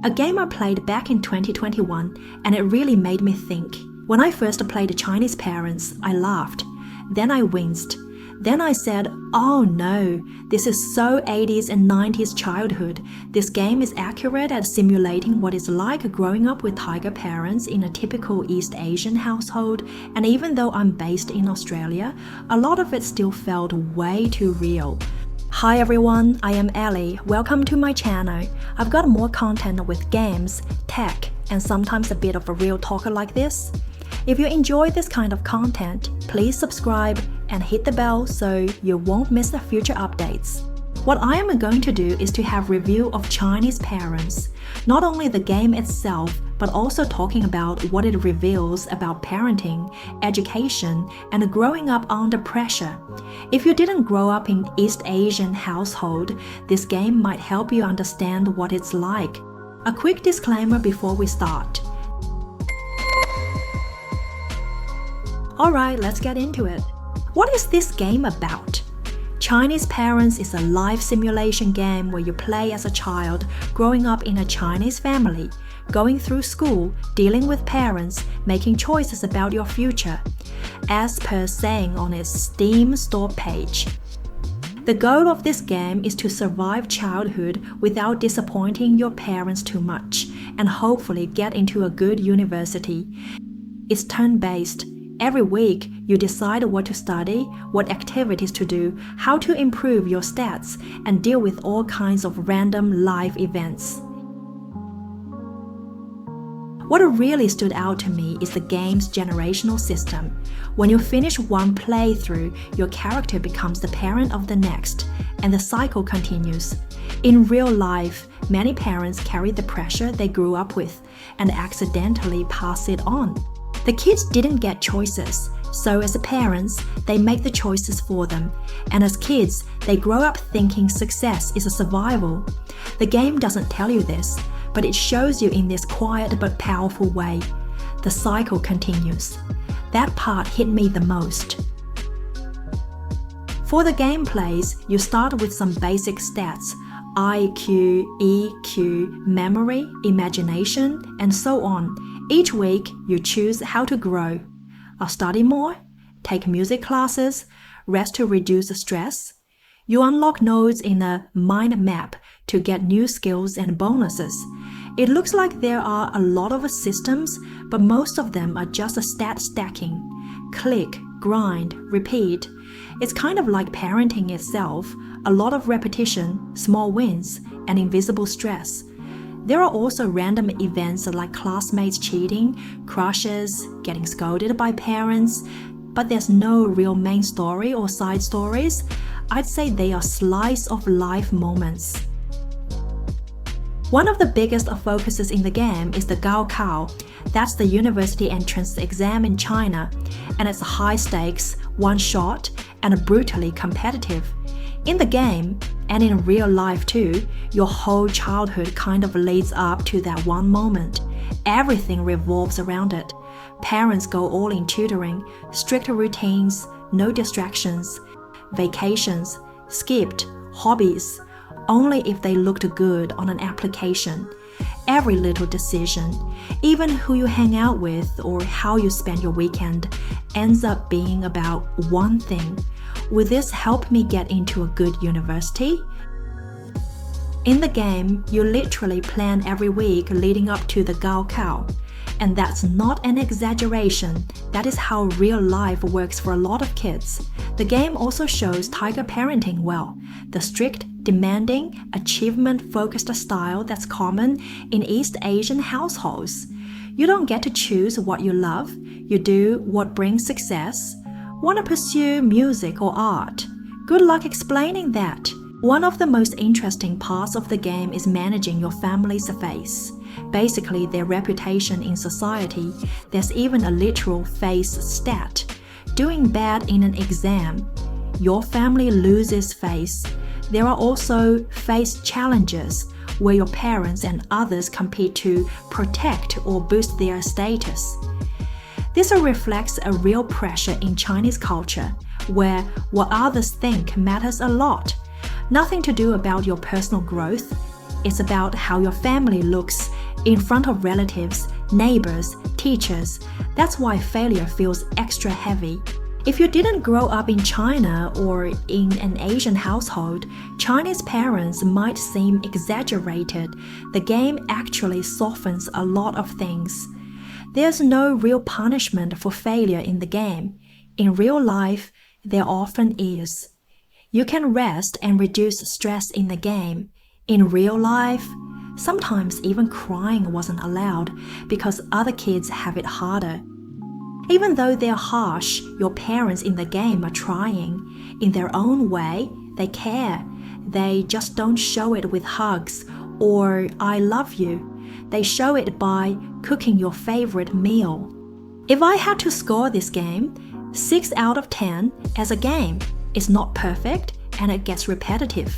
A game I played back in 2021, and it really made me think. When I first played Chinese Parents, I laughed. Then I winced. Then I said, oh no, this is so 80s and 90s childhood. This game is accurate at simulating what it's like growing up with tiger parents in a typical East Asian household, and even though I'm based in Australia, a lot of it still felt way too real. Hi everyone, I am Ellie. Welcome to my channel. I've got more content with games, tech, and sometimes a bit of a real talker like this. If you enjoy this kind of content, please subscribe and hit the bell so you won't miss the future updates. What I am going to do is to have review of Chinese Parents, not only the game itself, but also talking about what it reveals about parenting, education, and growing up under pressure. If you didn't grow up in East Asian household, this game might help you understand what it's like. A quick disclaimer before we start. Alright, let's get into it. What is this game about? Chinese Parents is a live simulation game where you play as a child growing up in a Chinese family, going through school, dealing with parents, making choices about your future, as per saying on its Steam store page. The goal of this game is to survive childhood without disappointing your parents too much and hopefully get into a good university. It's turn-based. Every week, you decide what to study, what activities to do, how to improve your stats, and deal with all kinds of random life events. What really stood out to me is the game's generational system. When you finish one playthrough, your character becomes the parent of the next, and the cycle continues. In real life, many parents carry the pressure they grew up with and accidentally pass it on. The kids didn't get choices, so as parents, they make the choices for them, and as kids, they grow up thinking success is a survival. The game doesn't tell you this, but it shows you in this quiet but powerful way. The cycle continues. That part hit me the most. For the gameplays, you start with some basic stats: IQ, EQ, memory, imagination, and so on. Each week, you choose how to grow. I'll study more, take music classes, rest to reduce stress. You unlock nodes in a mind map to get new skills and bonuses. It looks like there are a lot of systems, but most of them are just stat stacking. Click, grind, repeat. It's kind of like parenting itself, a lot of repetition, small wins, and invisible stress. There are also random events like classmates cheating, crushes, getting scolded by parents, but there's no real main story or side stories. I'd say they are slice of life moments. One of the biggest focuses in the game is the Gaokao. That's the university entrance exam in China, and it's high stakes, one shot, and brutally competitive. In the game, and in real life too, your whole childhood kind of leads up to that one moment. Everything revolves around it. Parents go all in tutoring, strict routines, no distractions, vacations, skipped, hobbies, only if they looked good on an application. Every little decision, even who you hang out with or how you spend your weekend, ends up being about one thing. Will this help me get into a good university? In the game, you literally plan every week leading up to the Gaokao. And that's not an exaggeration, that is how real life works for a lot of kids. The game also shows tiger parenting well, the strict, demanding, achievement-focused style that's common in East Asian households. You don't get to choose what you love, you do what brings success. Want to pursue music or art? Good luck explaining that. One of the most interesting parts of the game is managing your family's face. Basically, their reputation in society. There's even a literal face stat. Doing bad in an exam, your family loses face. There are also face challenges, where your parents and others compete to protect or boost their status. This reflects a real pressure in Chinese culture, where what others think matters a lot. Nothing to do about your personal growth. It's about how your family looks in front of relatives, neighbors, teachers. That's why failure feels extra heavy. If you didn't grow up in China or in an Asian household, Chinese parents might seem exaggerated. The game actually softens a lot of things. There's no real punishment for failure in the game. In real life, there often is. You can rest and reduce stress in the game. In real life, sometimes even crying wasn't allowed because other kids have it harder. Even though they're harsh, your parents in the game are trying. In their own way, they care. They just don't show it with hugs or "I love you." They show it by cooking your favorite meal. If I had to score this game, 6 out of 10 as a game. It's not perfect and it gets repetitive.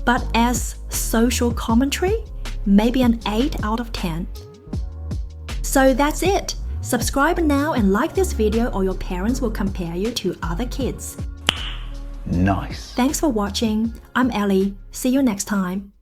But as social commentary, maybe an 8 out of 10. So that's it. Subscribe now and like this video or your parents will compare you to other kids. Nice. Thanks for watching. I'm Ellie. See you next time.